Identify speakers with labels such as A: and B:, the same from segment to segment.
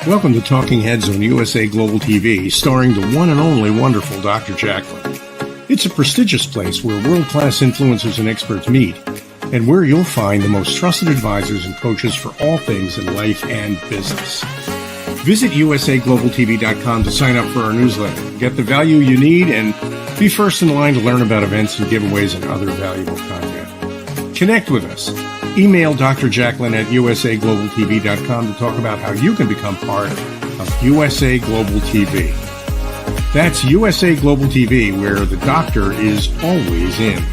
A: Welcome to Talking Heads on USA Global TV, starring the one and only wonderful Dr. JACALYN. It's a prestigious place where world-class influencers and experts meet, and where you'll find the most trusted advisors and coaches for all things in life and business. Visit usaglobaltv.com to sign up for our newsletter, get the value you need, and be first in line to learn about events and giveaways and other valuable content. Connect with us. Email Dr. JACALYN at usaglobaltv.com to talk about how you can become part of USA Global TV. That's USA Global TV, where the doctor is always in.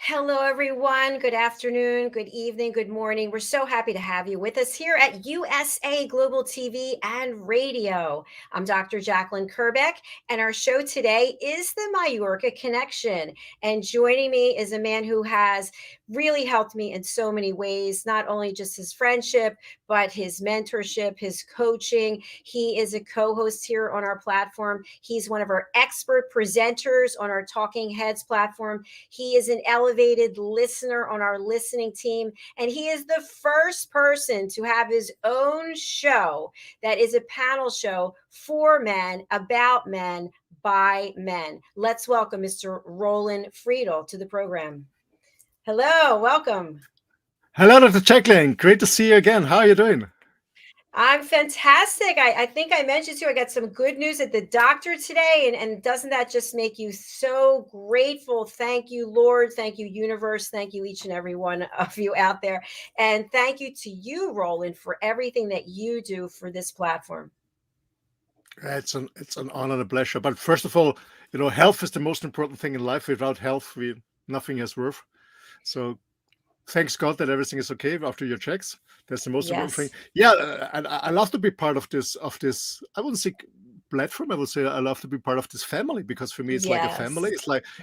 B: Hello, everyone. Good afternoon, good evening, good morning. We're so happy to have you with us here at USA Global TV and Radio. I'm Dr. JACALYN KERBECK, and our show today is the MALLORCA Connection. And joining me is a man who has really helped me in so many ways, not only just his friendship, but his mentorship, his coaching. He is a co-host here on our platform. He's one of our expert presenters on our Talking Heads platform. He is an elevated listener on our listening team, and he is the first person to have his own show that is a panel show for men, about men, by men. Let's welcome Mr. Roland FRIEDL to the program. Hello, welcome.
C: Hello, Dr. JACALYN. Great to see you again. How are you doing?
B: I'm fantastic. I think I mentioned to you, I got some good news at the doctor today. And doesn't that just make you so grateful? Thank you, Lord. Thank you, universe. Thank you, each and every one of you out there. And thank you to you, Roland, for everything that you do for this platform.
C: It's an honor and a pleasure. But first of all, health is the most important thing in life. Without health, nothing has worth. So thanks God that everything is okay after your checks. That's the most important thing. Yeah, and I love to be part of this. I wouldn't say platform. I would say I love to be part of this family, because for me it's like a family.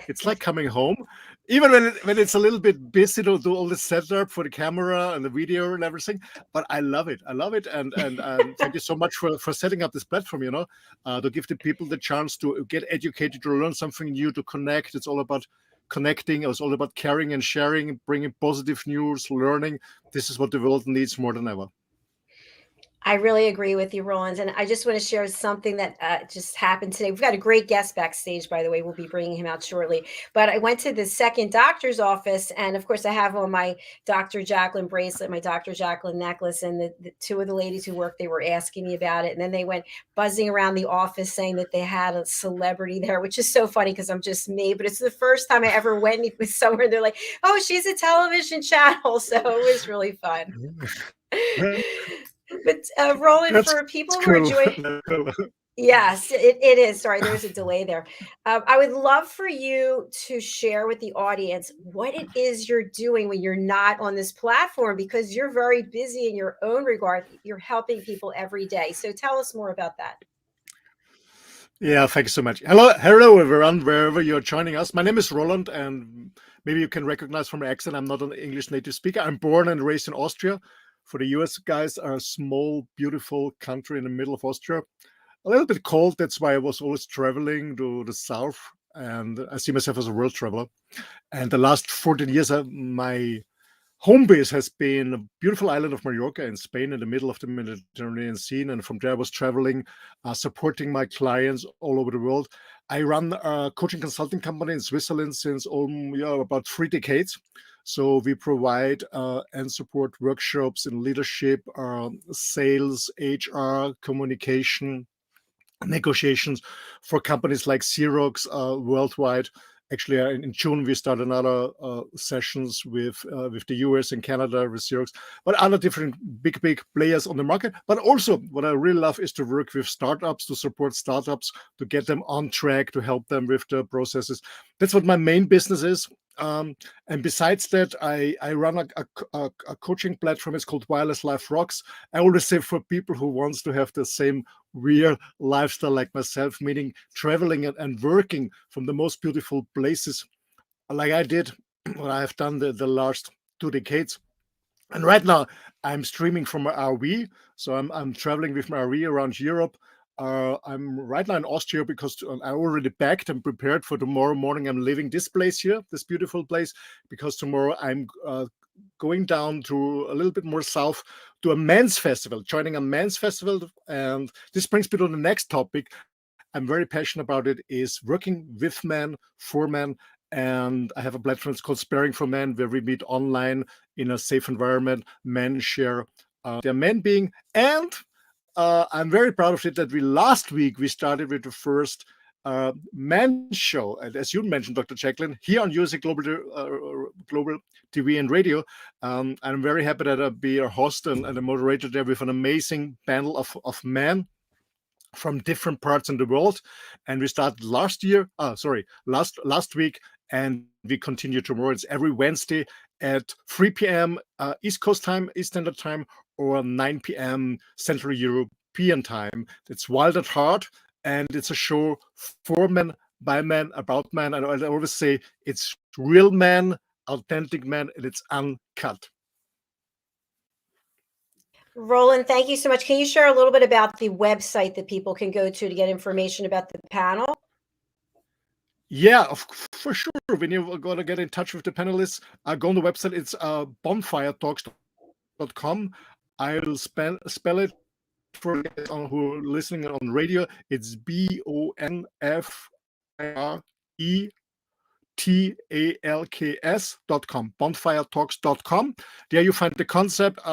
C: It's like coming home, even when it's a little bit busy to do all the setup for the camera and the video and everything. But I love it. And thank you so much for setting up this platform. To give the people the chance to get educated, to learn something new, to connect. It's all about connecting. It's all about caring and sharing, bringing positive news, learning. This is what the world needs more than ever.
B: I really agree with you, Roland. And I just want to share something that just happened today. We've got a great guest backstage, by the way. We'll be bringing him out shortly. But I went to the second doctor's office. And of course, I have on my Dr. JACALYN bracelet, my Dr. JACALYN necklace. And the two of the ladies who worked, they were asking me about it. And then they went buzzing around the office saying that they had a celebrity there, which is so funny because I'm just me. But it's the first time I ever went with somewhere. They're like, oh, she's a television channel. So it was really fun. But Roland, for people who are joining, yes, it is. Sorry, there was a delay there. I would love for you to share with the audience what it is you're doing when you're not on this platform, because you're very busy in your own regard. You're helping people every day. So tell us more about that.
C: Yeah, thank you so much. Hello, everyone, wherever you're joining us. My name is Roland, and maybe you can recognize from my accent, I'm not an English native speaker. I'm born and raised in Austria. For the US guys, are a small, beautiful country in the middle of Austria. A little bit cold. That's why I was always traveling to the south. And I see myself as a world traveler. And the last 14 years, my home base has been a beautiful island of Mallorca in Spain, in the middle of the Mediterranean Sea. And from there, I was traveling, supporting my clients all over the world. I run a coaching consulting company in Switzerland since about 3 decades. So we provide and support workshops in leadership, sales, HR, communication, negotiations for companies like Xerox worldwide. Actually, in June, we start another sessions with the US and Canada with Xerox, but other different big players on the market. But also, what I really love is to work with startups, to support startups, to get them on track, to help them with the processes. That's what my main business is. And besides that, I run a coaching platform. It's called Wireless Life Rocks. I always say, for people who wants to have the same real lifestyle like myself, meaning traveling and working from the most beautiful places, like I did, what I have done the last 2 decades. And right now, I'm streaming from my RV. So I'm traveling with my RV around Europe. I'm right now in Austria because I already packed and prepared for tomorrow morning. I'm leaving this place here, this beautiful place, because tomorrow I'm going down to a little bit more south to a men's festival, joining a men's festival. And this brings me to the next topic. I'm very passionate about it, is working with men, for men. And I have a platform, it's called Sparing for Men, where we meet online in a safe environment. Men share their men being. And I'm very proud of it that last week we started with the first men's show. And as you mentioned, Dr. JACALYN, here on USA Global TV and Radio. I'm very happy that I'll be a host and a moderator there with an amazing panel of men from different parts in the world. And we started last week, and we continue tomorrow. It's every Wednesday at 3 p.m. East Coast time, East Standard Time, or 9 p.m. Central European time. It's Wild at Heart, and it's a show for men, by men, about men. And I always say it's real men, authentic men, and it's uncut.
B: Roland, thank you so much. Can you share a little bit about the website that people can go to get information about the panel?
C: Yeah, for sure. When you're going to get in touch with the panelists, go on the website. It's bonfiretalks.com. I'll spell it for who are listening on radio. It's bonfiretalks.com, bonfiretalks.com. There you find the concept,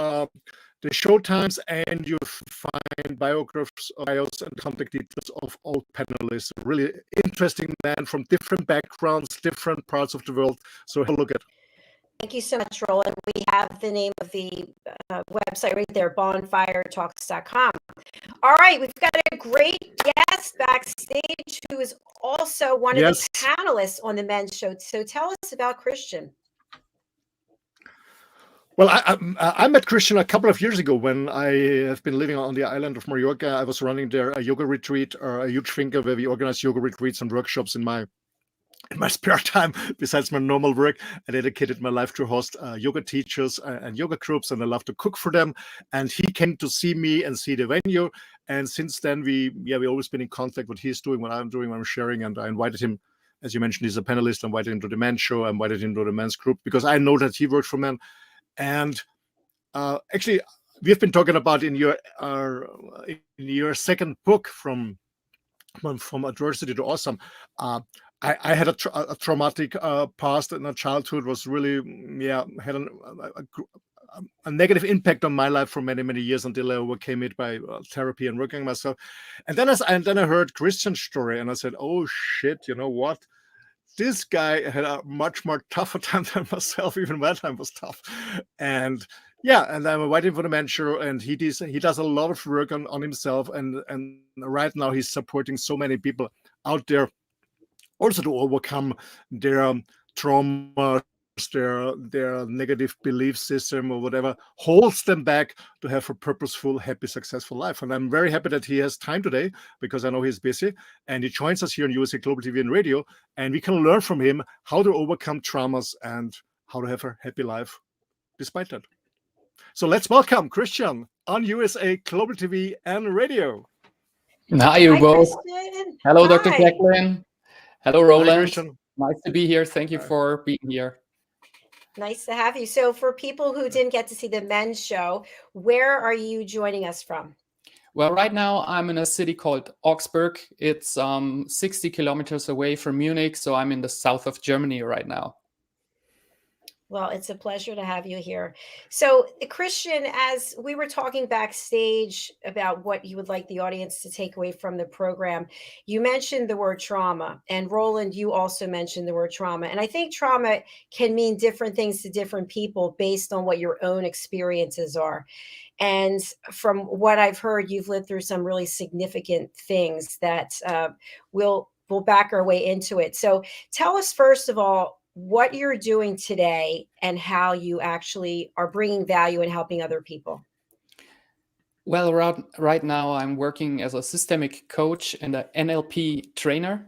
C: the show times, and you find bios and contact details of all panelists. Really interesting men from different backgrounds, different parts of the world. So have a look at.
B: Thank you so much, Roland. We have the name of the website right there, bonfiretalks.com. All right, we've got a great guest backstage who is also one of the panelists on the men's show. So tell us about Christian.
C: Well, I met Christian a couple of years ago when I have been living on the island of Mallorca. I was running there a yoga retreat, or a huge thinker, where we organize yoga retreats and workshops in my spare time. Besides my normal work, I dedicated my life to host yoga teachers and yoga groups, and I love to cook for them. And he came to see me and see the venue. And since then, we always been in contact. What he's doing, what I'm doing, what I'm sharing. And I invited him, as you mentioned, he's a panelist. I invited him to the men's show. I invited him to the men's group because I know that he works for men. And actually, we've been talking about in your second book, from adversity to awesome. I had a traumatic past, and a childhood was really had a negative impact on my life for many, many years, until I overcame it by therapy and working on myself. And then I heard Christian's story, and I said, oh shit, you know what? This guy had a much more tougher time than myself. Even my time was tough. And I'm waiting for the men's show, and he does a lot of work on himself. And right now he's supporting so many people out there also to overcome their trauma, their negative belief system, or whatever holds them back to have a purposeful, happy, successful life. And I'm very happy that he has time today, because I know he's busy, and he joins us here on USA Global TV and Radio, and we can learn from him how to overcome traumas and how to have a happy life despite that. So let's welcome Christian on USA Global TV and Radio.
D: Hi, you both.
B: Christian.
D: Hello,
B: Hi.
D: Dr. JACALYN. Hello, Roland.
C: Hi, Christian.
D: Nice to be here. Thank you for being here.
B: Nice to have you. So for people who didn't get to see the men's show, where are you joining us from?
D: Well, right now I'm in a city called Augsburg. It's 60 kilometers away from Munich, so I'm in the south of Germany right now.
B: Well, it's a pleasure to have you here. So, Christian, as we were talking backstage about what you would like the audience to take away from the program, you mentioned the word trauma. And Roland, you also mentioned the word trauma. And I think trauma can mean different things to different people based on what your own experiences are. And from what I've heard, you've lived through some really significant things that we'll back our way into it. So tell us, first of all, what you're doing today and how you actually are bringing value and helping other people.
D: Well, right now I'm working as a systemic coach and an NLP trainer.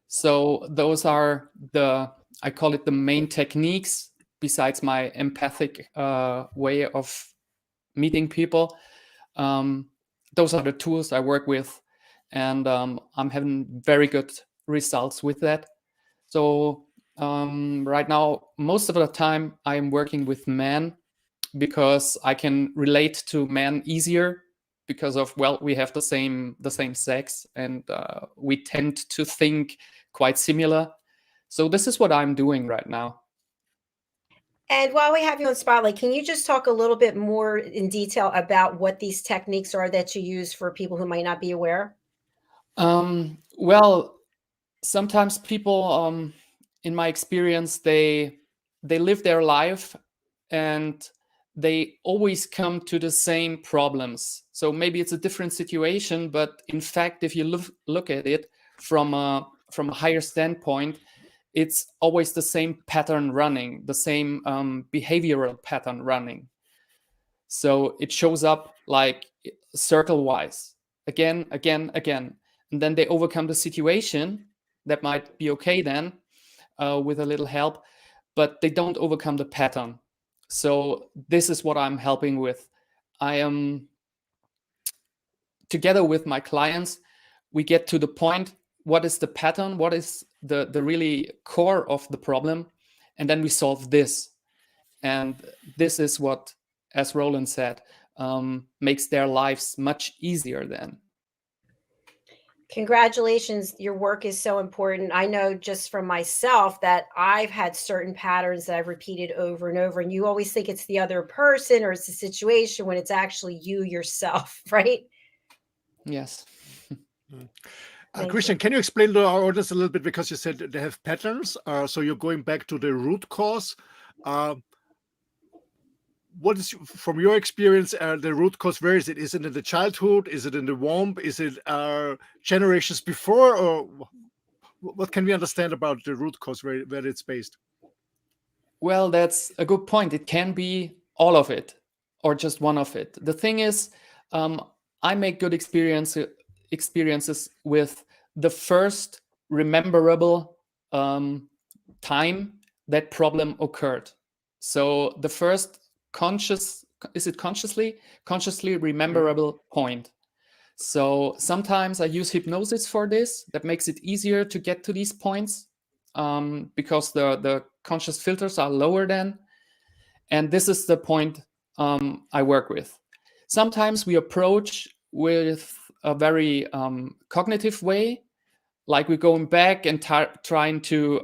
D: So those are I call it the main techniques, besides my empathic way of meeting people. Those are the tools I work with. and I'm having very good results with that. So right now, most of the time, I am working with men because I can relate to men easier because of, well, we have the same sex, and we tend to think quite similar. So this is what I'm doing right now.
B: And while we have you on Spotlight, can you just talk a little bit more in detail about what these techniques are that you use for people who might not be aware?
D: Well, sometimes people, in my experience, they live their life and they always come to the same problems. So maybe it's a different situation, but in fact, if you look at it from a higher standpoint, it's always the same pattern running, the same behavioral pattern running. So it shows up like circle-wise, again, again, again. And then they overcome the situation. That might be okay then, with a little help, but they don't overcome the pattern. So this is what I'm helping with. I am, together with my clients, we get to the point, what is the pattern? What is the really core of the problem? And then we solve this. And this is what, as Roland said, makes their lives much easier then.
B: Congratulations. Your work is so important. I know just from myself that I've had certain patterns that I've repeated over and over, and you always think it's the other person or it's the situation when it's actually you yourself, right?
D: Yes.
C: Christian, can you explain to our audience a little bit, because you said they have patterns, so you're going back to the root cause. What is, from your experience, the root cause? Where is it? Is it in the childhood? Is it in the womb? Is it generations before? Or what can we understand about the root cause, where it's based?
D: Well, that's a good point. It can be all of it or just one of it. The thing is, I make good experiences with the first rememberable time that problem occurred. So the first consciously rememberable point. So sometimes I use hypnosis for this. That makes it easier to get to these points, because the conscious filters are lower then. And this is the point I work with. Sometimes we approach with a very cognitive way, like we're going back and trying to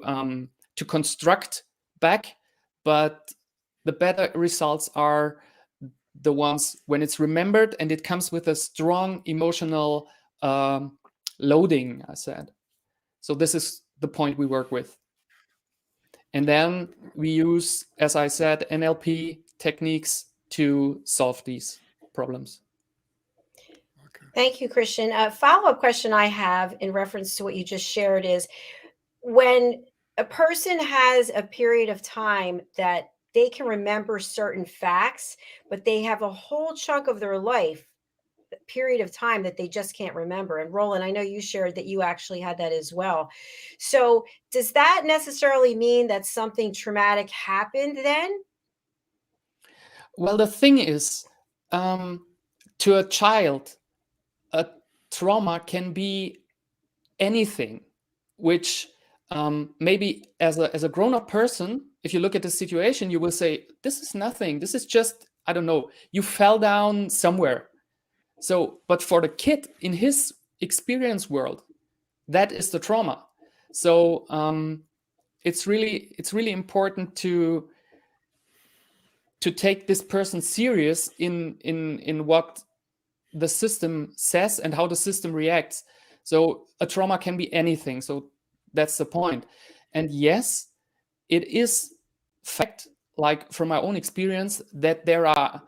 D: construct back, but the better results are the ones when it's remembered and it comes with a strong emotional loading, I said. So this is the point we work with. And then we use, as I said, NLP techniques to solve these problems.
B: Thank you, Christian. A follow-up question I have in reference to what you just shared is, when a person has a period of time that they can remember certain facts, but they have a whole chunk of their life, period of time, that they just can't remember. And Roland, I know you shared that you actually had that as well. So does that necessarily mean that something traumatic happened then?
D: Well, the thing is, to a child, a trauma can be anything, which maybe as a grown-up person, if you look at the situation, you will say, this is nothing. This is just, I don't know, you fell down somewhere. So, but for the kid in his experience world, that is the trauma. So it's really important to take this person serious in what the system says and how the system reacts. So a trauma can be anything. So that's the point. And yes, it is fact, like from my own experience, that there are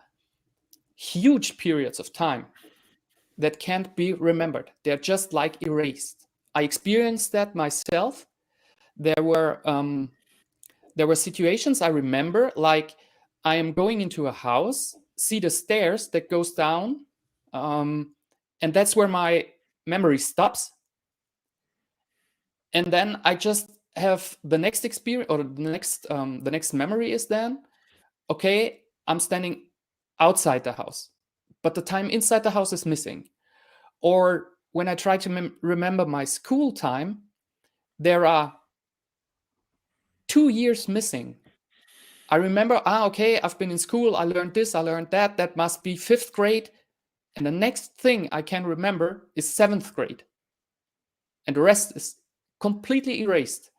D: huge periods of time that can't be remembered. They're just like erased. I experienced that myself. There were situations I remember, like I am going into a house, see the stairs that goes down, and that's where my memory stops. And then I just have the next experience, or the next memory is then, okay, I'm standing outside the house, but the time inside the house is missing. Or when I try to remember my school time, there are 2 years missing. I remember, okay, I've been in school, I learned this, I learned that. That must be 5th grade. And the next thing I can remember is 7th grade. And the rest is completely erased.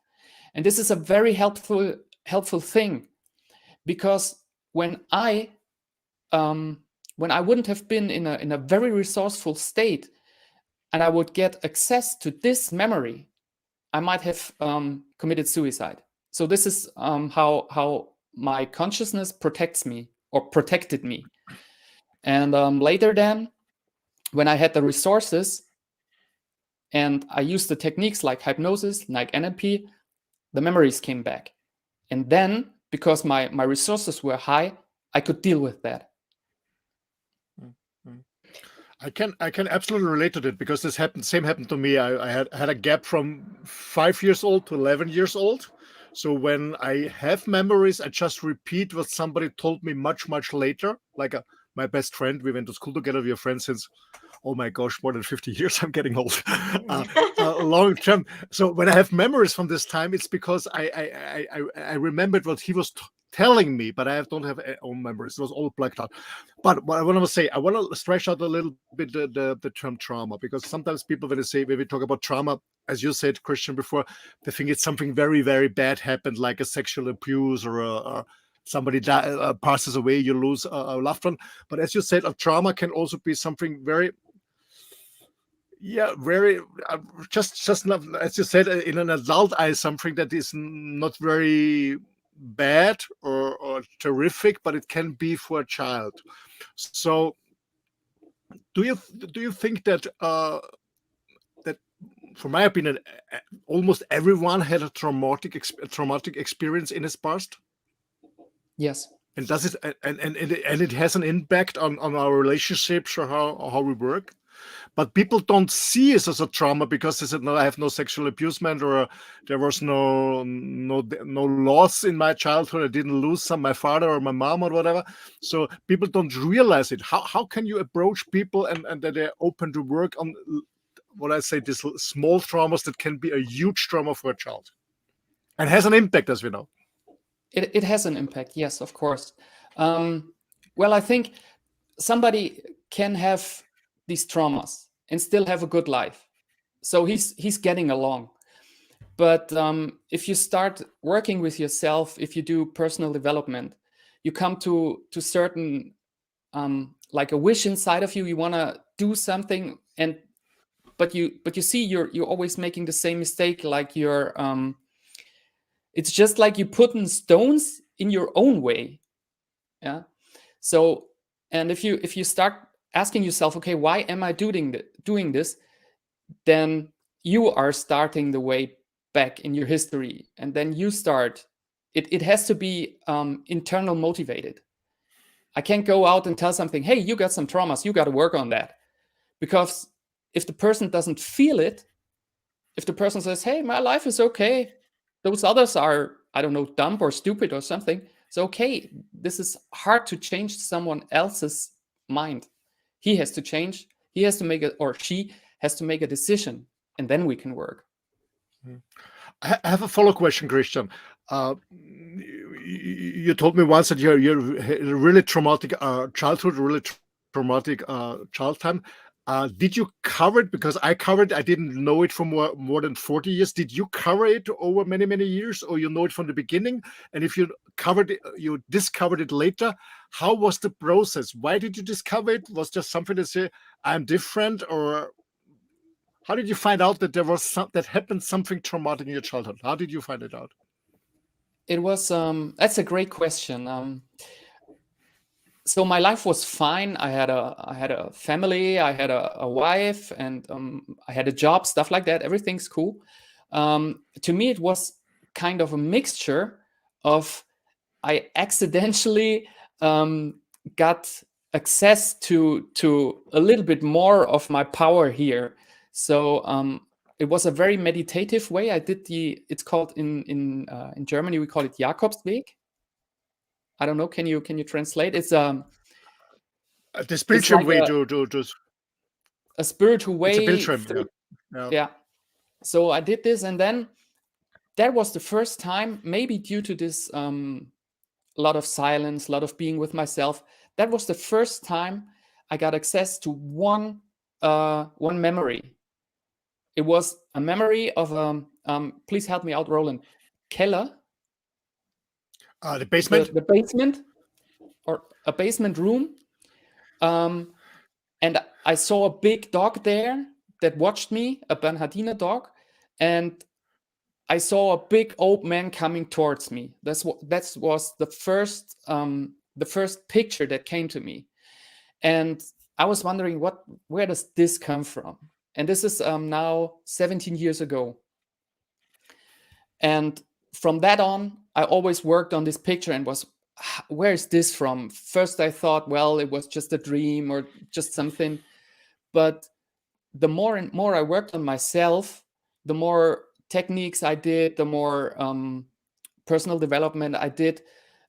D: And this is a very helpful thing, because when I wouldn't have been in a very resourceful state, and I would get access to this memory, I might have committed suicide. So this is how my consciousness protects me, or protected me. And later then, when I had the resources and I used the techniques like hypnosis, like NLP, the memories came back. And then, because my resources were high, I could deal with that.
C: I can absolutely relate to that, because this same happened to me. I had a gap from 5 years old to 11 years old. So when I have memories, I just repeat what somebody told me much later. Like my best friend, we went to school together. We are friends since, oh my gosh, more than 50 years. I'm getting old. Long term. So when I have memories from this time, it's because I remembered what he was telling me, but I don't have own memories. It was all blacked out. But what I want to say, I want to stretch out a little bit the term trauma, because sometimes people, when we talk about trauma, as you said, Christian, before, they think it's something very, very bad happened, like a sexual abuse or somebody passes away, you lose a loved one. But as you said, a trauma can also be something very, just not, as you said, in an adult eye, something that is not very bad or terrific, but it can be for a child. So do you think that that, for my opinion, almost everyone had a traumatic experience in his past?
D: Yes.
C: And does it and it has an impact on our relationships or how we work? But people don't see it as a trauma because they said, no, I have no sexual abusement, or there was no loss in my childhood. I didn't lose my father or my mom or whatever. So people don't realize it. How can you approach people and that they're open to work on what I say, these small traumas that can be a huge trauma for a child and has an impact, as we know?
D: It has an impact, yes, of course. Well, I think somebody can have these traumas and still have a good life. So he's getting along. But if you start working with yourself, if you do personal development, you come to certain, like a wish inside of you. You want to do something, but you see you're always making the same mistake. Like it's just like you putting stones in your own way. Yeah. So, and if you start asking yourself, okay, why am I doing this? Then you are starting the way back in your history, and then you start. It has to be internal motivated. I can't go out and tell something, hey, you got some traumas, you got to work on that. Because if the person doesn't feel it, if the person says, hey, my life is okay, those others are, I don't know, dumb or stupid or something, it's okay. This is hard to change someone else's mind. He has to change. He has to make it, or she has to make a decision, and then we can work.
C: I have a follow-up question, Christian. You told me once that you're really traumatic childhood, really traumatic child time. Did you cover it? Because I covered, I didn't know it for more than 40 years. Did you cover it over many, many years, or you know it from the beginning? And if you covered it, you discovered it later, how was the process? Why did you discover it? Was just something to say, I'm different? Or how did you find out that there was that happened something traumatic in your childhood? How did you find it out?
D: It was, that's a great question. So my life was fine. I had a family, I had a wife, and I had a job, stuff like that. Everything's cool. To me, it was kind of a mixture of, I accidentally got access to a little bit more of my power here. So it was a very meditative way. I did it's called in Germany, we call it Jakobsweg. I don't know. Can you translate? It's
C: the spiritual way to
D: a spiritual way.
C: It's a pilgrim.
D: Yeah. So I did this, and then that was the first time, maybe due to this lot of silence, a lot of being with myself, that was the first time I got access to one memory. It was a memory of please help me out, Roland. Keller.
C: The basement.
D: The basement, or a basement room. And I saw a big dog there that watched me, a Bernhardiner dog, and I saw a big old man coming towards me. That was the first picture that came to me, and I was wondering where does this come from? And this is now 17 years ago. And from that on, I always worked on this picture and was, where is this from? First, I thought, well, it was just a dream or just something. But the more and more I worked on myself, the more techniques I did, the more personal development I did,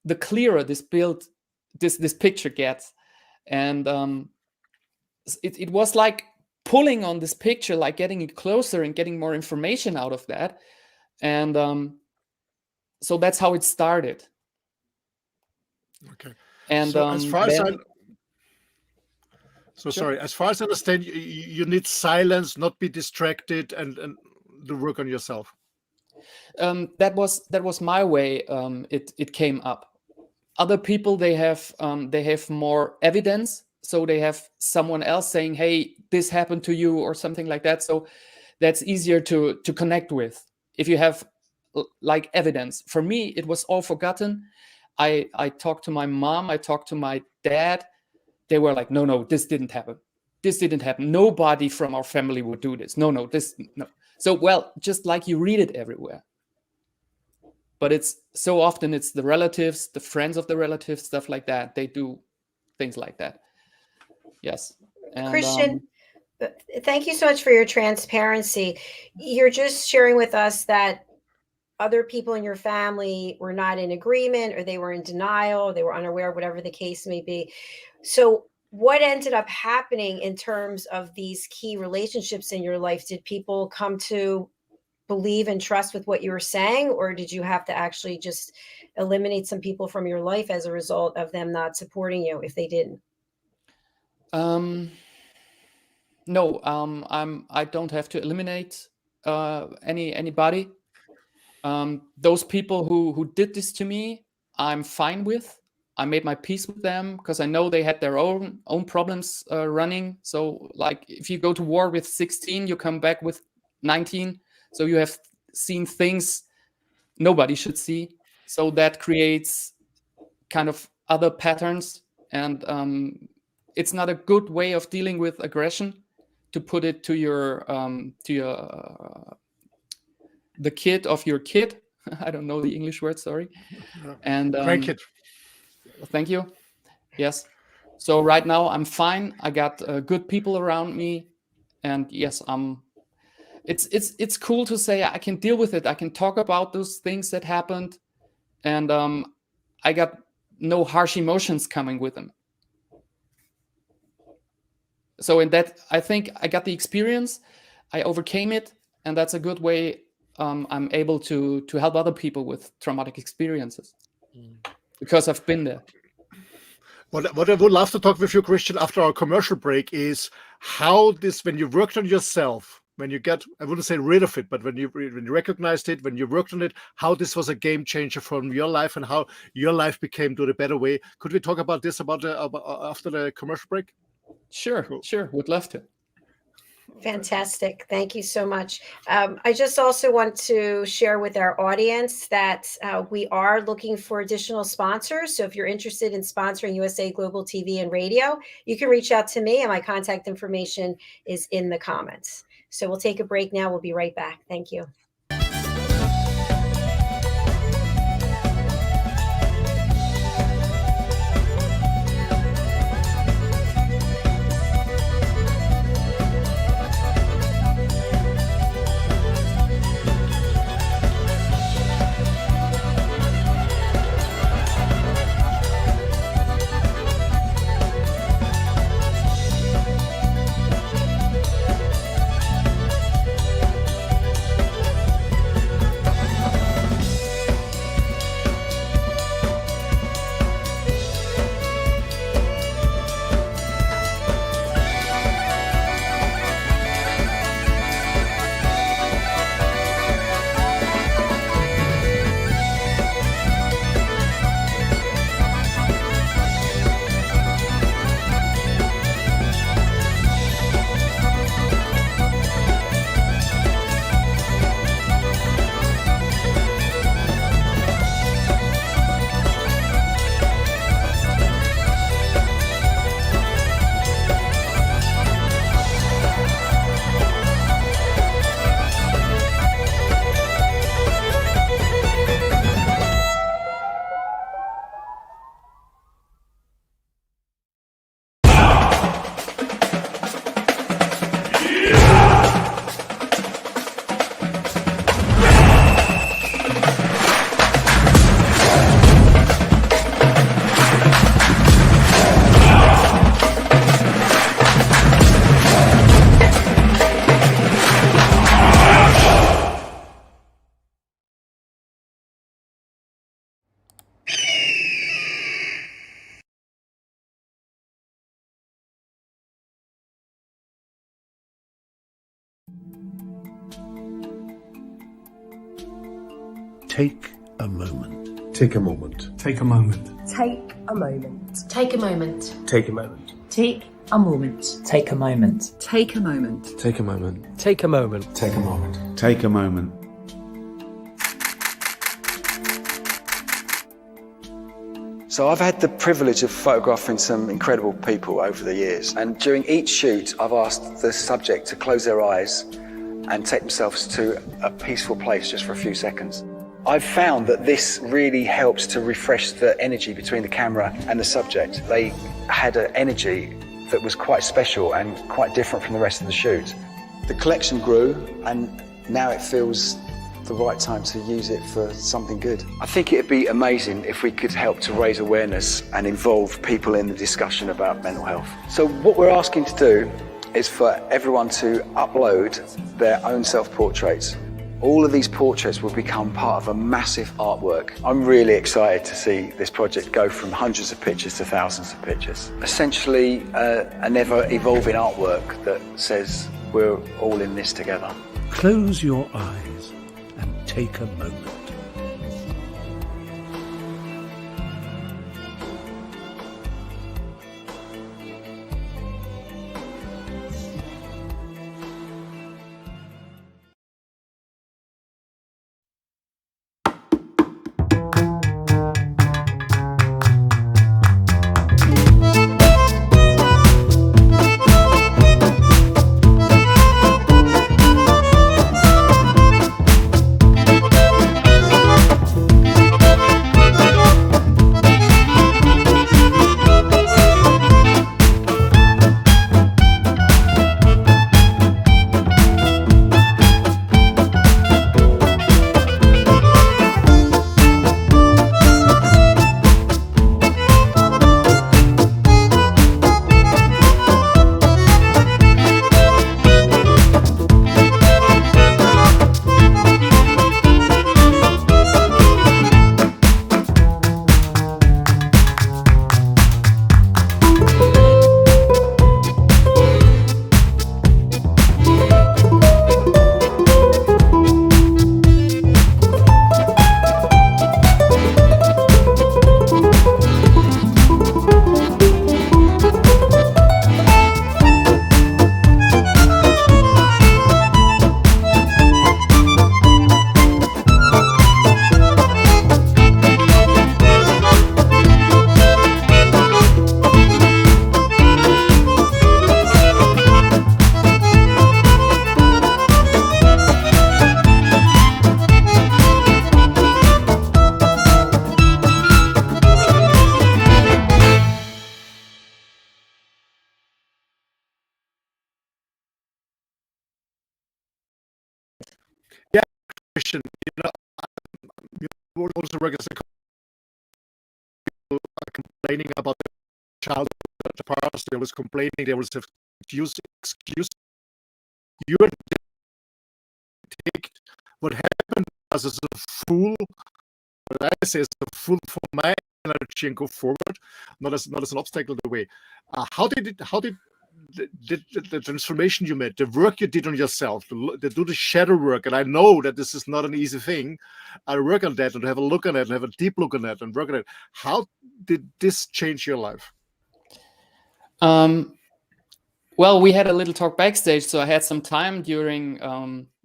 D: the clearer this picture gets. And it was like pulling on this picture, like getting it closer and getting more information out of that. And so that's how it started.
C: Okay.
D: And
C: so as far
D: then,
C: as sorry, as far as I understand, you need silence, not be distracted, and to work on yourself.
D: that was my way. It came up. Other people, they have more evidence, so they have someone else saying, "Hey, this happened to you," or something like that. So that's easier to connect with if you have like evidence. For me, it was all forgotten. I talked to my mom, I talked to my dad. They were like, no, this didn't happen. This didn't happen. Nobody from our family would do this. No. So, well, just like you read it everywhere. But it's so often it's the relatives, the friends of the relatives, stuff like that. They do things like that. Yes. And,
B: Christian, thank you so much for your transparency. You're just sharing with us that other people in your family were not in agreement, or they were in denial, or they were unaware, whatever the case may be. So what ended up happening in terms of these key relationships in your life? Did people come to believe and trust with what you were saying, or did you have to actually just eliminate some people from your life as a result of them not supporting you if they didn't?
D: No, I don't have to eliminate anybody. Those people who did this to me, I'm fine with. I made my peace with them because I know they had their own problems running. So like if you go to war with 16, you come back with 19. So you have seen things nobody should see. So that creates kind of other patterns. And it's not a good way of dealing with aggression to put it to your the kid of your kid. I don't know the English word, sorry. And
C: grandkid.
D: Thank you. Yes. So right now I'm fine. I got good people around me, and yes, it's cool to say I can deal with it. I can talk about those things that happened, and I got no harsh emotions coming with them. So in that, I think I got the experience. I overcame it, and that's a good way. I'm able to help other people with traumatic experiences because I've been there.
C: What I would love to talk with you, Christian, after our commercial break is how this, when you worked on yourself, when you get, I wouldn't say rid of it, but when you recognized it, when you worked on it, how this was a game changer from your life and how your life became to the better way. Could we talk about this after the commercial break?
D: Sure,
C: Cool.
D: Sure. Would love to.
B: Fantastic. Thank you so much. I just also want to share with our audience that we are looking for additional sponsors. So if you're interested in sponsoring USA Global TV and Radio, you can reach out to me, and my contact information is in the comments. So we'll take a break now. We'll be right back. Thank you.
E: Take a moment.
F: Take a moment.
G: Take a moment.
H: Take a moment.
I: Take a moment.
F: Take a moment.
H: Take a moment.
J: Take a moment.
H: Take a moment.
F: Take a moment.
J: Take a moment.
G: Take a moment.
K: Take a moment.
L: So I've had the privilege of photographing some incredible people over the years, and during each shoot I've asked the subject to close their eyes and take themselves to a peaceful place just for a few seconds. I've found that this really helps to refresh the energy between the camera and the subject. They had an energy that was quite special and quite different from the rest of the shoot. The collection grew, and now it feels the right time to use it for something good. I think it'd be amazing if we could help to raise awareness and involve people in the discussion about mental health. So what we're asking to do is for everyone to upload their own self-portraits. All of these portraits will become part of a massive artwork. I'm really excited to see this project go from hundreds of pictures to thousands of pictures. Essentially, an ever-evolving artwork that says we're all in this together.
E: Close your eyes and take a moment.
C: Question, you also work as a people are complaining about the child, the parents, they always complaining, they always have excuse. You take what happened as a fool, what I say is a fool for my energy and go forward, not as an obstacle the way. How did the transformation you made, the work you did on yourself, to do the shadow work, and I know that this is not an easy thing. I work on that and have a look on it and have a deep look on it and work on it. How did this change your life?
D: Well, we had a little talk backstage, so I had some time during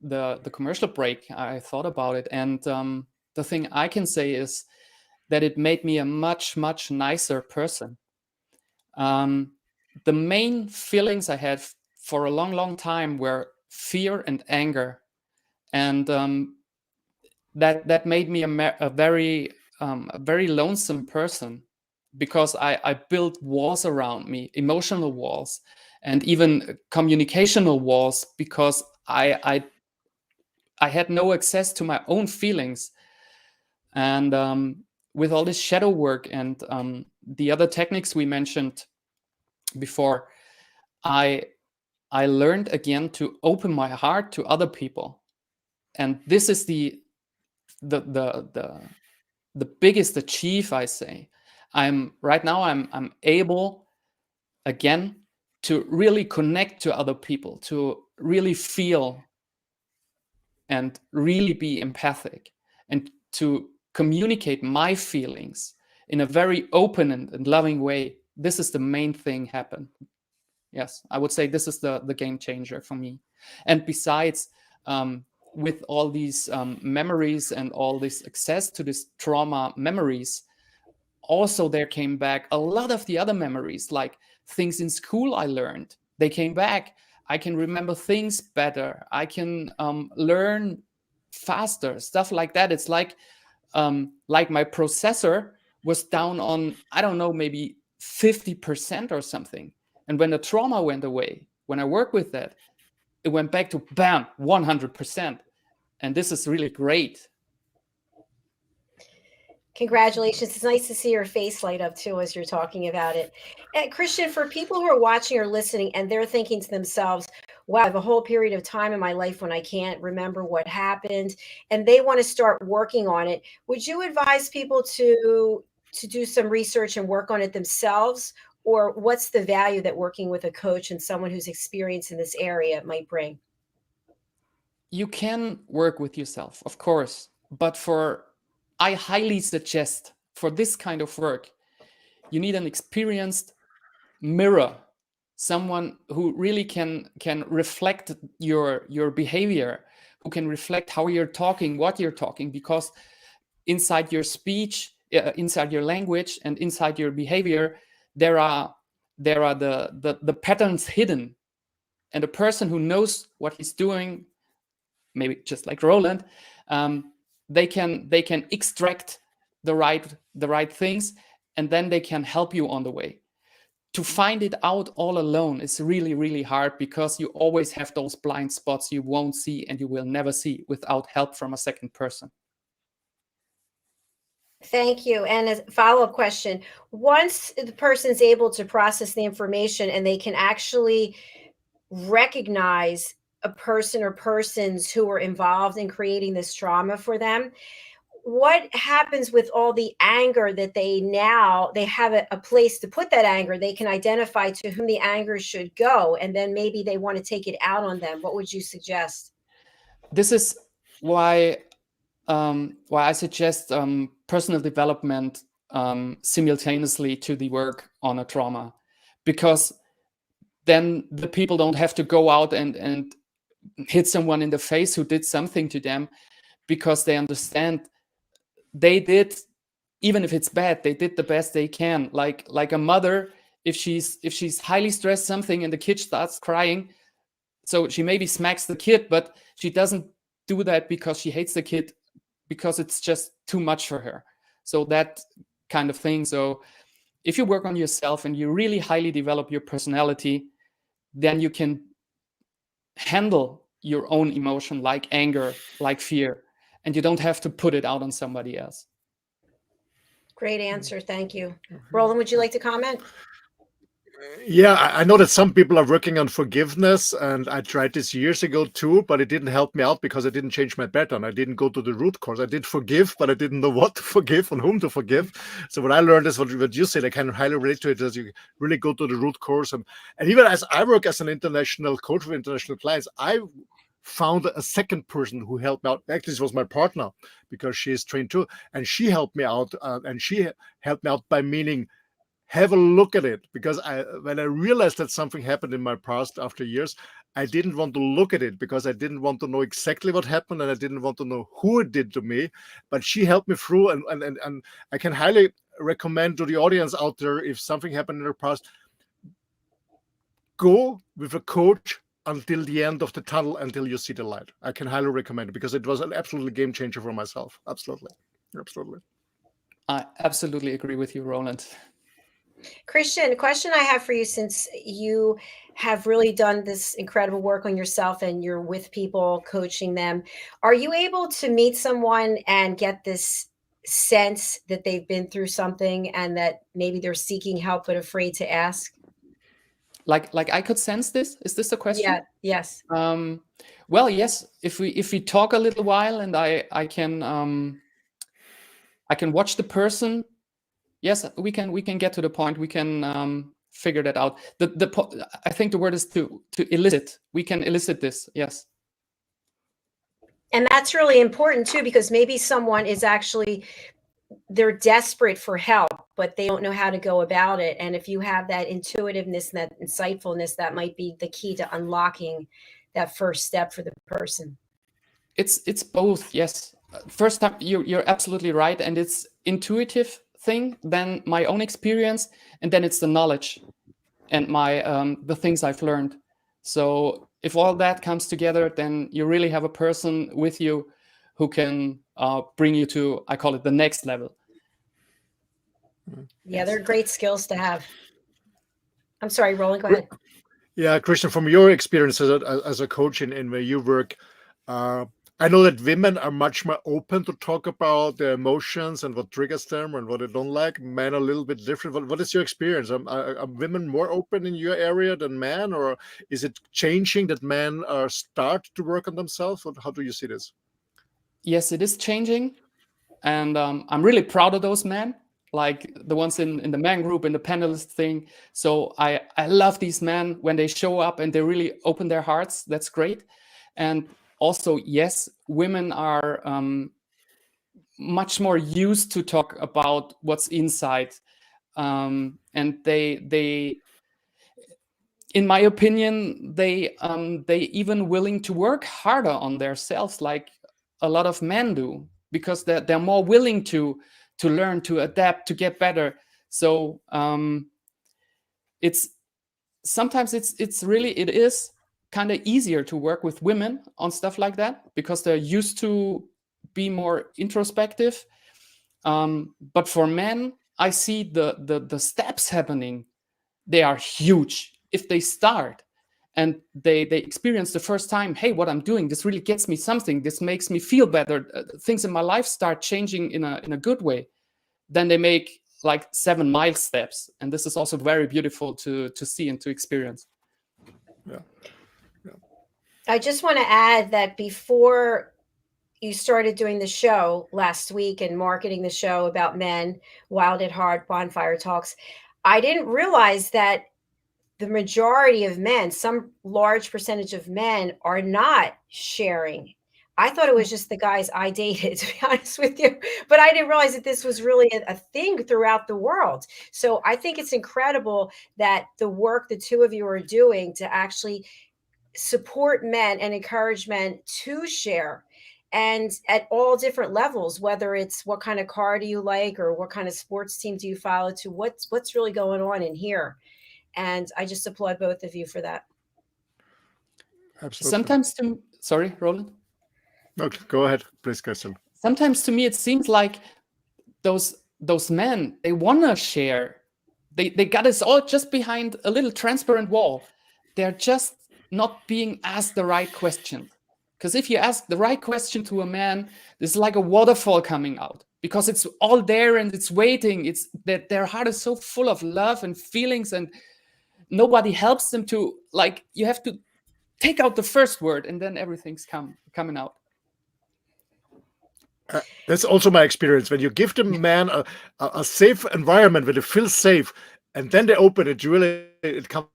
D: the commercial break. I thought about it, and the thing I can say is that it made me a much nicer person. The main feelings I had for a long time were fear and anger, and that made me a very lonesome person, because I built walls around me, emotional walls, and even communicational walls, because I had no access to my own feelings. And with all this shadow work and the other techniques we mentioned before, I learned again to open my heart to other people, and this is the biggest achieve, I say. I'm able again to really connect to other people, to really feel and really be empathic, and to communicate my feelings in a very open and loving way, this is the main thing happen. Yes, I would say this is the game changer for me. And besides, with all these memories and all this access to this trauma memories, also there came back a lot of the other memories, like things in school I learned. They came back. I can remember things better. I can learn faster, stuff like that. It's like my processor was down on, I don't know, maybe 50% or something. And when the trauma went away, when I worked with that, it went back to bam, 100%. And this is really great.
B: Congratulations. It's nice to see your face light up too as you're talking about it. And Christian, for people who are watching or listening and they're thinking to themselves, wow, I have a whole period of time in my life when I can't remember what happened, and they want to start working on it, would you advise people to do some research and work on it themselves? Or what's the value that working with a coach and someone who's experienced in this area might bring?
D: You can work with yourself, of course, but I highly suggest for this kind of work, you need an experienced mirror, someone who really can reflect your behavior, who can reflect how you're talking, what you're talking, because inside your speech, inside your language, and inside your behavior, there are the patterns hidden, and a person who knows what he's doing, maybe just like Roland, they can extract the right things, and then they can help you on the way. To find it out all alone is really, really hard, because you always have those blind spots you won't see and you will never see without help from a second person.
B: Thank you. And a follow-up question. Once the person's able to process the information and they can actually recognize a person or persons who were involved in creating this trauma for them, what happens with all the anger that they have a place to put that anger? They can identify to whom the anger should go, and then maybe they want to take it out on them. What would you suggest?
D: This is why I suggest personal development simultaneously to the work on a trauma, because then the people don't have to go out and hit someone in the face who did something to them, because they understand they did, even if it's bad, they did the best they can. Like a mother, if she's highly stressed something and the kid starts crying, so she maybe smacks the kid, but she doesn't do that because she hates the kid, because it's just too much for her. So that kind of thing. So if you work on yourself and you really highly develop your personality, then you can handle your own emotion, like anger, like fear, and you don't have to put it out on somebody else.
B: Great answer. Thank you. Roland, would you like to comment?
C: Yeah, I know that some people are working on forgiveness, and I tried this years ago too, but it didn't help me out because I didn't change my pattern. I didn't go to the root cause. I did forgive, but I didn't know what to forgive and whom to forgive. So what I learned is what you said. I can highly relate to it, as you really go to the root cause. And even as I work as an international coach with international clients, I found a second person who helped me out. Actually, this was my partner, because she is trained too, and she helped me out, and she helped me out by meaning, have a look at it, because when I realized that something happened in my past after years, I didn't want to look at it, because I didn't want to know exactly what happened, and I didn't want to know who it did to me. But she helped me through, and I can highly recommend to the audience out there, if something happened in their past, go with a coach until the end of the tunnel, until you see the light. I can highly recommend it, because it was an absolutely game changer for myself. Absolutely.
D: I absolutely agree with you, Roland.
B: Christian, a question I have for you, since you have really done this incredible work on yourself and you're with people, coaching them, are you able to meet someone and get this sense that they've been through something and that maybe they're seeking help but afraid to ask?
D: Like I could sense this? Is this a question?
B: Yeah, yes.
D: Well, yes. If we talk a little while and I can watch the person, yes, we can get to the point. We can figure that out. I think the word is to elicit. We can elicit this. Yes.
B: And that's really important too, because maybe someone is actually, they're desperate for help, but they don't know how to go about it. And if you have that intuitiveness and that insightfulness, that might be the key to unlocking that first step for the person.
D: It's both, yes. First time, you're absolutely right, and it's intuitive thing, then my own experience, and then it's the knowledge and my the things I've learned. So if all that comes together, then you really have a person with you who can bring you to, I call it, the next level.
B: Yeah, they're great skills to have. I'm sorry, Roland, go ahead.
C: Yeah, Christian, from your experience as a coach in where you work, I know that women are much more open to talk about their emotions and what triggers them and what they don't like. Men are a little bit different. What is your experience? Are women more open in your area than men, or is it changing that men start to work on themselves? How do you see this?
D: Yes, it is changing, and I'm really proud of those men, like the ones in the man group, in the panelist thing. So I love these men when they show up and they really open their hearts. That's great. And also, yes, women are much more used to talk about what's inside, and they, in my opinion, they even willing to work harder on themselves, like a lot of men do, because they're more willing to learn, to adapt, to get better. So it's sometimes it's really, it is kind of easier to work with women on stuff like that because they're used to be more introspective. But for men, I see the steps happening. They are huge if they start and they experience the first time, hey, what I'm doing, this really gets me something, this makes me feel better, things in my life start changing in a good way. Then they make like 7 mile steps, and this is also very beautiful to see and to experience.
C: Yeah.
B: I just want to add that before you started doing the show last week and marketing the show about men, Wild at Heart, Bonfire Talks, I didn't realize that the majority of men, some large percentage of men, are not sharing. I thought it was just the guys I dated, to be honest with you, but I didn't realize that this was really a thing throughout the world. So I think it's incredible that the work the two of you are doing to actually support men and encourage men to share, and at all different levels, whether it's what kind of car do you like or what kind of sports team do you follow, to what's really going on in here. And I just applaud both of you for that.
C: Absolutely.
D: Sometimes sorry, Roland.
C: Okay, go ahead, please, Kirsten.
D: Sometimes to me it seems like those men, they want to share. They got us all just behind a little transparent wall. They're just not being asked the right question. Because if you ask the right question to a man, it's like a waterfall coming out, because it's all there and it's waiting. It's that their heart is so full of love and feelings, and nobody helps them to, like, you have to take out the first word and then everything's coming out.
C: That's also my experience. When you give the man a safe environment where they feel safe, and then they open it, really, it comes.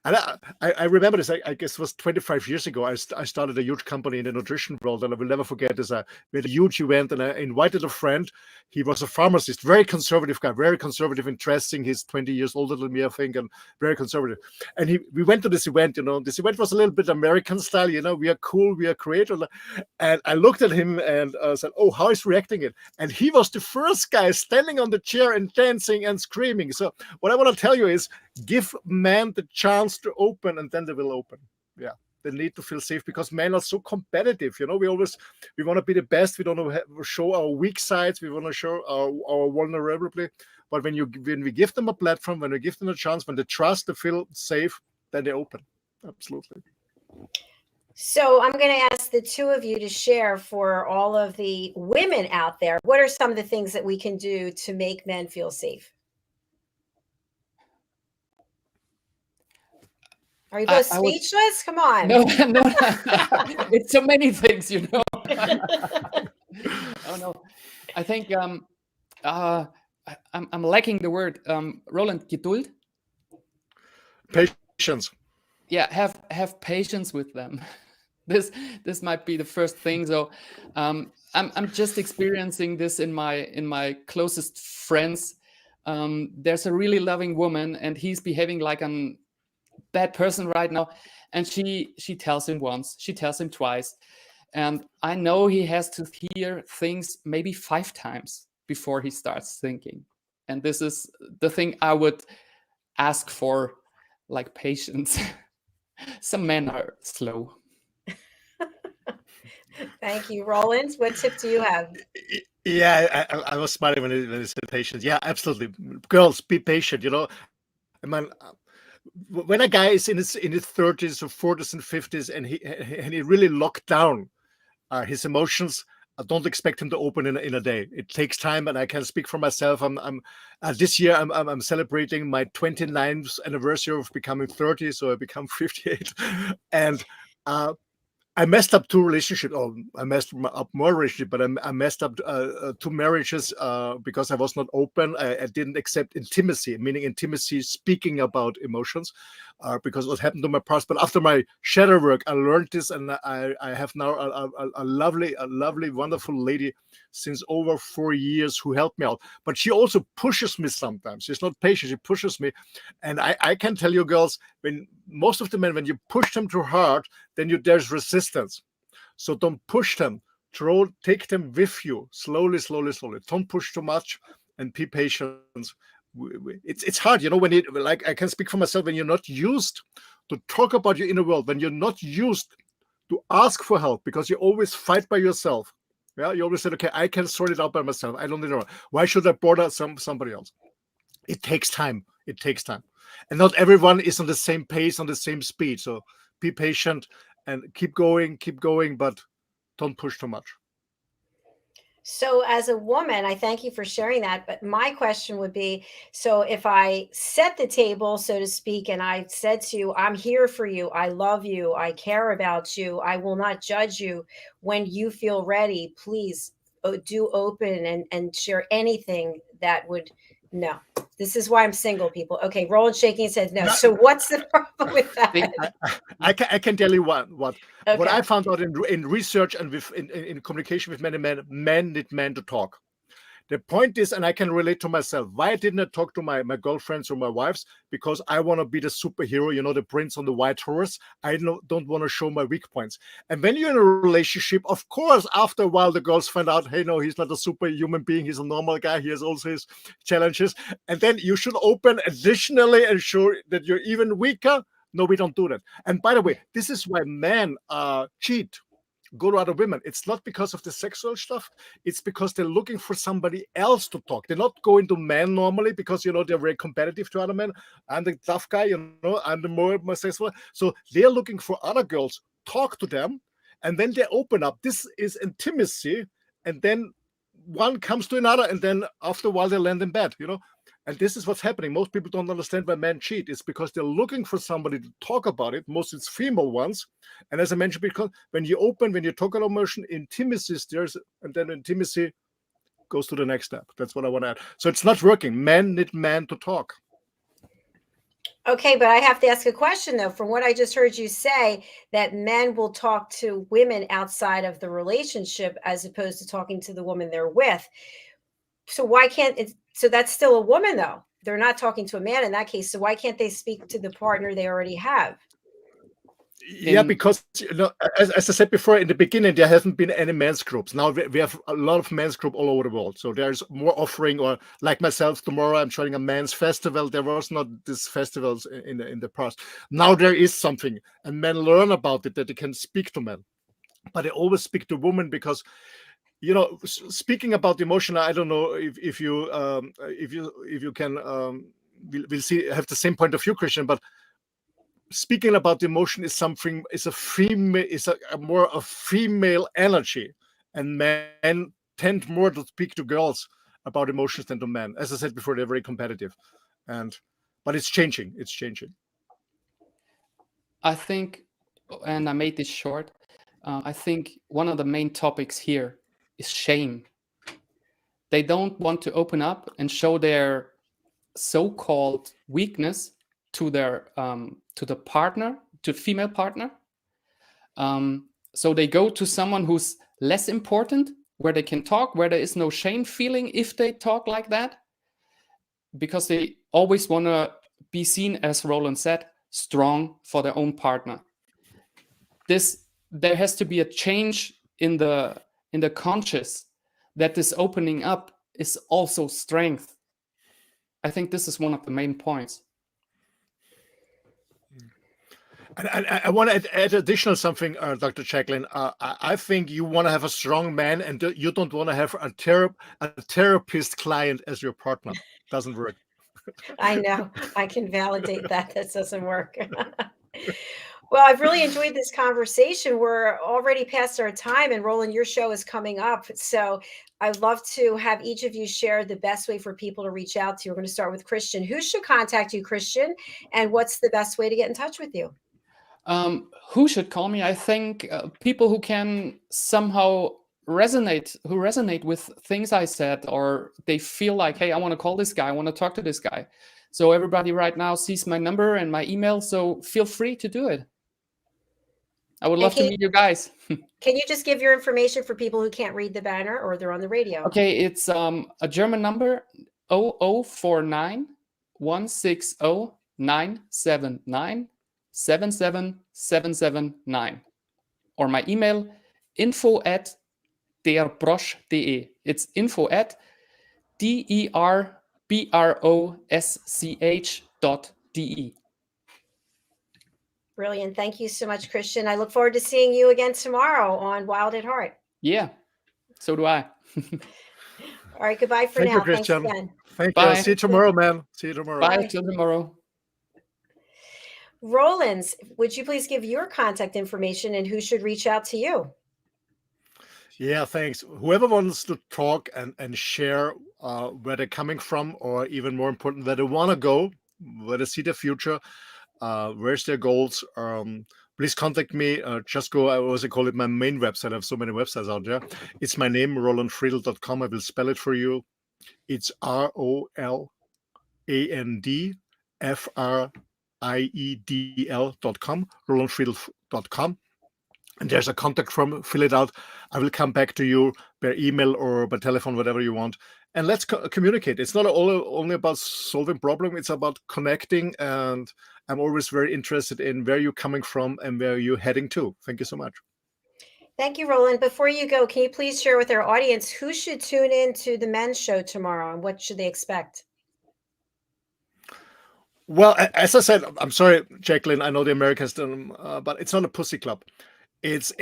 C: And I remember this, I guess it was 25 years ago. I started a huge company in the nutrition world, and I will never forget this. We had a huge event, and I invited a friend. He was a pharmacist, very conservative guy, very conservative in dressing. He's 20 years older than me, I think, and very conservative. And we went to this event, this event was a little bit American style, we are cool, we are creative. And I looked at him and said, oh, how is reacting it? And he was the first guy standing on the chair and dancing and screaming. So what I want to tell you is, give men the chance to open, and then they will open. Yeah, they need to feel safe, because men are so competitive. We want to be the best. We don't want to show our weak sides. We want to show our vulnerability. But when we give them a platform, when we give them a chance, when they trust, they feel safe, then they open. Absolutely.
B: So I'm going to ask the two of you to share, for all of the women out there, what are some of the things that we can do to make men feel safe? Are you both speechless? Come on.
D: No. It's so many things, Oh no, I think I'm lacking the word. Roland, Geduld.
C: Patience.
D: Yeah, have patience with them. this might be the first thing. So I'm just experiencing this in my closest friends. There's a really loving woman, and he's behaving like a bad person right now. And she tells him once, she tells him twice, and I know he has to hear things maybe 5 times before he starts thinking. And this is the thing I would ask for, like patience. Some men are slow.
B: Thank you, Roland. What tip do you have?
C: Yeah, I was smiling when it said patience. Yeah, absolutely. Girls, be patient. I mean, when a guy is in his 30s or 40s and 50s and he really locked down his emotions, I don't expect him to open in a day. It takes time, and I can speak for myself. I'm this year I'm celebrating my 29th anniversary of becoming 30, so I become 58, and I messed up 2 relationships. Oh, I messed up more relationships, but I messed up 2 marriages because I was not open. I didn't accept intimacy, meaning intimacy, speaking about emotions, because what happened to my past. But after my shadow work, I learned this, and I have now a lovely, wonderful lady since over 4 years who helped me out. But she also pushes me sometimes. She's not patient. She pushes me, and I can tell you, girls, when most of the men, when you push them too hard, then there's resistance. So don't push them. Take them with you slowly. Don't push too much, and be patient. It's hard, when like I can speak for myself. When you're not used to talk about your inner world, when you're not used to ask for help, because you always fight by yourself. Yeah, you always said, okay, I can sort it out by myself. I don't need to. Why should I bother somebody else? It takes time. And not everyone is on the same pace, on the same speed. So be patient and keep going, but don't push too much.
B: So as a woman, I thank you for sharing that. But my question would be, so if I set the table, so to speak, and I said to you, I'm here for you, I love you, I care about you, I will not judge you. When you feel ready, please do open and share anything that would, no. This is why I'm single, people. Okay, Roland shaking his head no. So what's the problem with that?
C: I can tell you what
B: Okay.
C: I found out in research and in communication with many men need men to talk. The point is, and I can relate to myself, why didn't I talk to my girlfriends or my wives? Because I want to be the superhero, the prince on the white horse. I don't want to show my weak points. And when you're in a relationship, of course, after a while, the girls find out, hey, no, he's not a superhuman being. He's a normal guy. He has also his challenges. And then you should open additionally and show that you're even weaker. No, we don't do that. And by the way, this is why men cheat. Go to other women. It's not because of the sexual stuff. It's because they're looking for somebody else to talk. They're not going to men normally because, they're very competitive to other men. I'm the tough guy, I'm the more sexual. So they're looking for other girls, talk to them, and then they open up. This is intimacy. And then one comes to another, and then after a while they land in bed, And this is what's happening. Most people don't understand why men cheat. It's because they're looking for somebody to talk about it. Most it's female ones. And as I mentioned, because when you talk about emotion, intimacy is there, and then intimacy goes to the next step. That's what I want to add. So it's not working. Men need men to talk.
B: Okay, but I have to ask a question, though. From what I just heard you say, that men will talk to women outside of the relationship as opposed to talking to the woman they're with. So why can't it? So that's still a woman, though. They're not talking to a man in that case. So why can't they speak to the partner they already have?
C: Yeah, because as I said before, in the beginning there haven't been any men's groups. Now we have a lot of men's group all over the world. So there's more offering. Or like myself, tomorrow I'm joining a men's festival. There was not these festivals in the past. Now there is something, and men learn about it that they can speak to men. But they always speak to women because, speaking about emotion, I don't know if you can we'll see have the same point of view, Christian, but speaking about emotion is more a female energy, and men tend more to speak to girls about emotions than to men. As I said before, they're very competitive, but it's changing.
D: I think, and I made this short, I think one of the main topics here is shame. They don't want to open up and show their so-called weakness to their to the partner, to female partner, So they go to someone who's less important, where they can talk, where there is no shame feeling if they talk like that, because they always want to be seen, as Roland said, strong for their own partner. There has to be a change in the conscious that this opening up is also strength. I think this is one of the main points.
C: And I want to add additional something, Dr. JACALYN. I think you want to have a strong man, and you don't want to have a therapist client as your partner. Doesn't work.
B: I know. I can validate that. That doesn't work. Well, I've really enjoyed this conversation. We're already past our time, and Roland, your show is coming up. So I'd love to have each of you share the best way for people to reach out to you. We're going to start with Christian. Who should contact you, Christian? And what's the best way to get in touch with you?
D: Who should call me? I think people who can somehow resonate with things I said, or they feel like, hey, I want to call this guy, I want to talk to this guy. So everybody right now sees my number and my email, so feel free to do it. I would love to meet you guys.
B: Can you just give your information for people who can't read the banner or they're on the radio?
D: Okay, it's a German number, 0049 160 979 77779, or my email info@derbrosch.de. It's info@derbrosch.de.
B: Brilliant. Thank you so much, Christian. I look forward to seeing you again tomorrow on Wild at Heart.
D: Yeah, so do I.
B: All right, goodbye for now.
C: Thank you, Christian.
B: Thanks again.
C: Thank
D: Bye.
C: you. See you tomorrow, man. See you tomorrow.
D: Bye, till tomorrow.
B: Roland, would you please give your contact information and who should reach out to you?
C: Yeah, thanks. Whoever wants to talk and share where they're coming from, or even more important, where they want to go, where they see the future, where's their goals, please contact me. Just go, I also call it my main website. I have so many websites out there. It's my name, RolandFriedl.com. I will spell it for you. It's ROLANDFRIEDL.com, RolandFriedl.com. And there's a contact form. Fill it out. I will come back to you by email or by telephone, whatever you want. And let's communicate. It's not only about solving problem. It's about connecting. And I'm always very interested in where you're coming from and where you're heading to. Thank you so much.
B: Thank you, Roland. Before you go, can you please share with our audience who should tune in to the men's show tomorrow and what should they expect?
C: Well, as I said, I'm sorry, JACALYN, I know the Americans don't, but it's not a pussy club. It's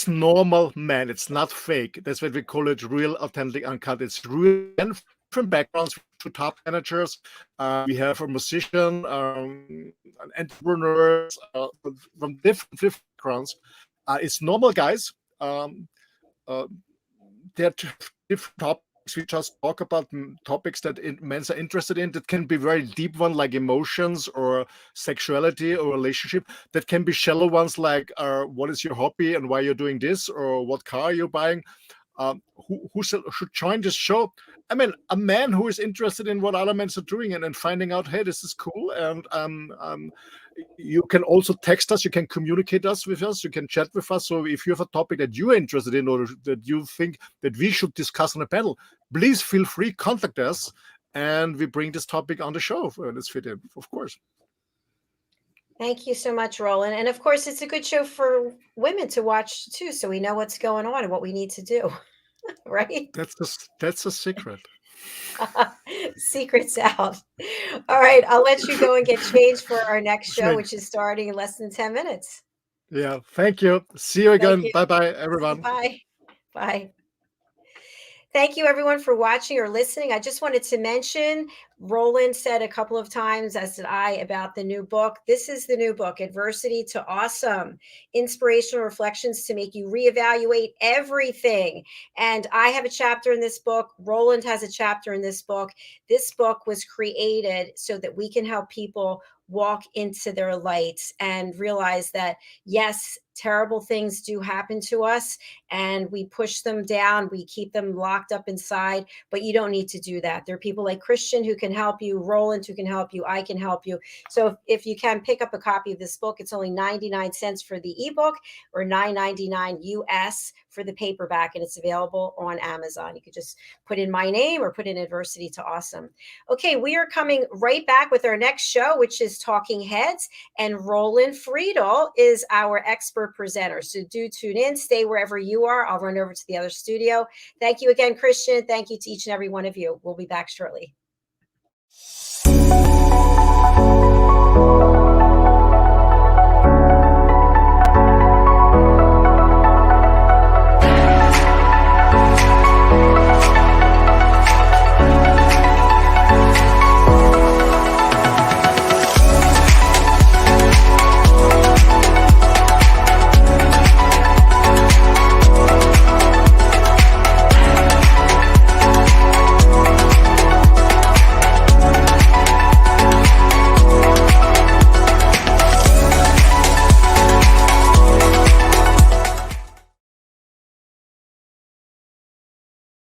C: normal man. It's not fake. That's what we call it, real, authentic, uncut. It's real men from backgrounds, to top managers. We have a musician, an entrepreneurs from different backgrounds. It's normal guys. They're different topics. We just talk about topics that men are interested in. That can be very deep one, like emotions or sexuality or relationship. That can be shallow ones, like what is your hobby and why you're doing this, or what car you're buying. Who should join this show? I mean, a man who is interested in what other men are doing and finding out, hey, this is cool. And you can also text us. You can communicate with us. You can chat with us. So if you have a topic that you're interested in, or that you think that we should discuss on a panel, please feel free, contact us, and we bring this topic on the show. Let's fit in, of course.
B: Thank you so much, Roland. And of course, it's a good show for women to watch too, so we know what's going on and what we need to do, right?
C: That's a secret.
B: Secrets out. All right, I'll let you go and get changed for our next show, which is starting in less than 10 minutes.
C: Yeah, thank you. See you again. Bye-bye, everyone.
B: Bye. Bye. Thank you, everyone, for watching or listening. I just wanted to mention, Roland said a couple of times, as did I, about the new book. This is the new book, Adversity to Awesome, Inspirational Reflections to Make You Reevaluate Everything. And I have a chapter in this book. Roland has a chapter in this book. This book was created so that we can help people walk into their lights and realize that, yes, terrible things do happen to us, and we push them down, we keep them locked up inside, but you don't need to do that. There are people like Christian who can help you, Roland who can help you, I can help you. So if you can pick up a copy of this book, it's only 99 cents for the ebook or $9.99 US for the paperback, and it's available on Amazon. You could just put in my name or put in Adversity to Awesome. Okay, we are coming right back with our next show, which is Talking Heads, and Roland FRIEDL is our expert presenter. So do tune in, stay wherever you are. I'll run over to the other studio. Thank you again, Christian. Thank you to each and every one of you. We'll be back shortly.